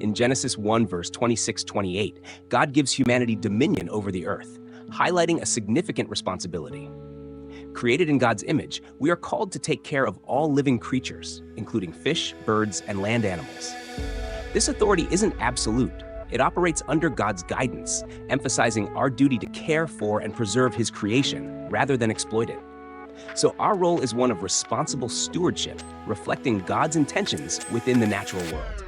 In Genesis 1, verse 26-28, God gives humanity dominion over the earth, highlighting a significant responsibility. Created in God's image, we are called to take care of all living creatures, including fish, birds, and land animals. This authority isn't absolute. It operates under God's guidance, emphasizing our duty to care for and preserve His creation, rather than exploit it. So our role is one of responsible stewardship, reflecting God's intentions within the natural world.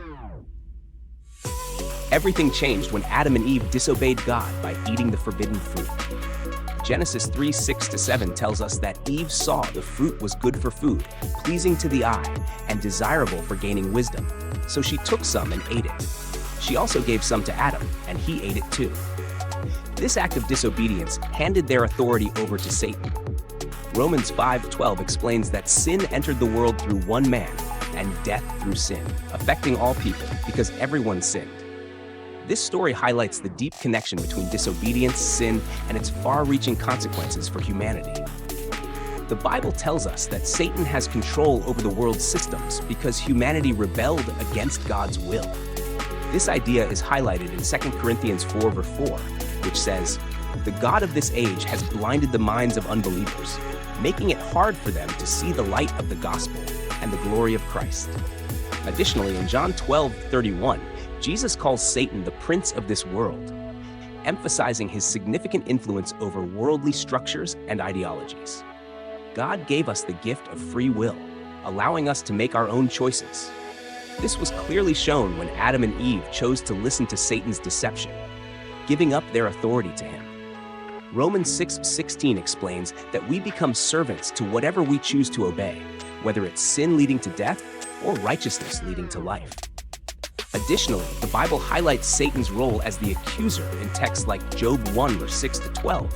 Everything changed when Adam and Eve disobeyed God by eating the forbidden fruit. Genesis 3, 6-7 tells us that Eve saw the fruit was good for food, pleasing to the eye, and desirable for gaining wisdom. So she took some and ate it. She also gave some to Adam, and he ate it too. This act of disobedience handed their authority over to Satan. Romans 5:12 explains that sin entered the world through one man, and death through sin, affecting all people because everyone sinned. This story highlights the deep connection between disobedience, sin, and its far-reaching consequences for humanity. The Bible tells us that Satan has control over the world's systems because humanity rebelled against God's will. This idea is highlighted in 2 Corinthians 4, verse 4, which says, "The God of this age has blinded the minds of unbelievers, making it hard for them to see the light of the gospel and the glory of Christ." Additionally, in John 12:31, Jesus calls Satan the prince of this world, emphasizing his significant influence over worldly structures and ideologies. God gave us the gift of free will, allowing us to make our own choices. This was clearly shown when Adam and Eve chose to listen to Satan's deception, giving up their authority to him. Romans 6:16 explains that we become servants to whatever we choose to obey, whether it's sin leading to death or righteousness leading to life. Additionally, the Bible highlights Satan's role as the accuser in texts like Job 1, verse 6-12,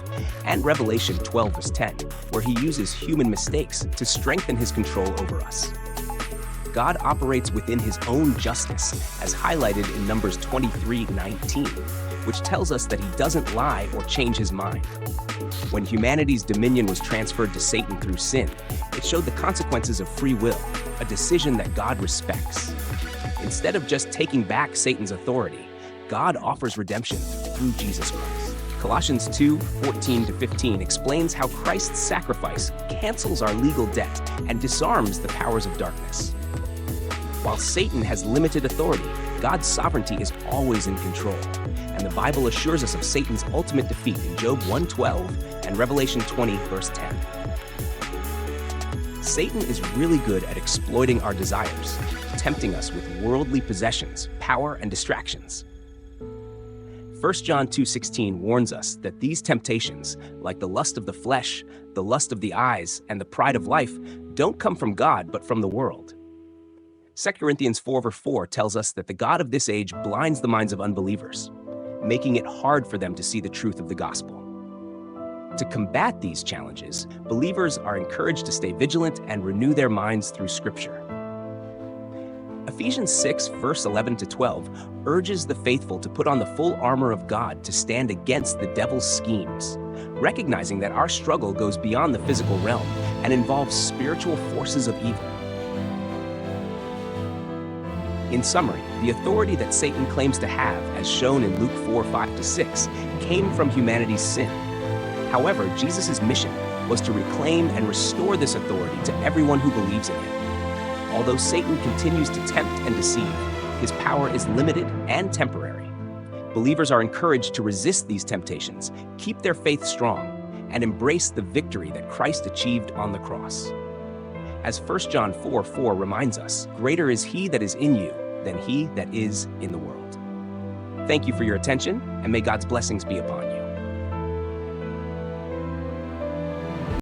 and Revelation 12, verse 10, where he uses human mistakes to strengthen his control over us. God operates within his own justice, as highlighted in Numbers 23:19, which tells us that he doesn't lie or change his mind. When humanity's dominion was transferred to Satan through sin, it showed the consequences of free will, a decision that God respects. Instead of just taking back Satan's authority, God offers redemption through Jesus Christ. Colossians 2:14-15 explains how Christ's sacrifice cancels our legal debt and disarms the powers of darkness. While Satan has limited authority, God's sovereignty is always in control, and the Bible assures us of Satan's ultimate defeat in Job 1:12 and Revelation 20, verse 10. Satan is really good at exploiting our desires, tempting us with worldly possessions, power, and distractions. 1 John 2:16 warns us that these temptations, like the lust of the flesh, the lust of the eyes, and the pride of life, don't come from God but from the world. 2 Corinthians 4, verse 4 tells us that the God of this age blinds the minds of unbelievers, making it hard for them to see the truth of the gospel. To combat these challenges, believers are encouraged to stay vigilant and renew their minds through Scripture. Ephesians 6, verse 11-12 urges the faithful to put on the full armor of God to stand against the devil's schemes, recognizing that our struggle goes beyond the physical realm and involves spiritual forces of evil. In summary, the authority that Satan claims to have, as shown in Luke 4, 5-6, came from humanity's sin. However, Jesus' mission was to reclaim and restore this authority to everyone who believes in him. Although Satan continues to tempt and deceive, his power is limited and temporary. Believers are encouraged to resist these temptations, keep their faith strong, and embrace the victory that Christ achieved on the cross. As 1 John 4:4 reminds us, greater is he that is in you than he that is in the world. Thank you for your attention, and may God's blessings be upon you.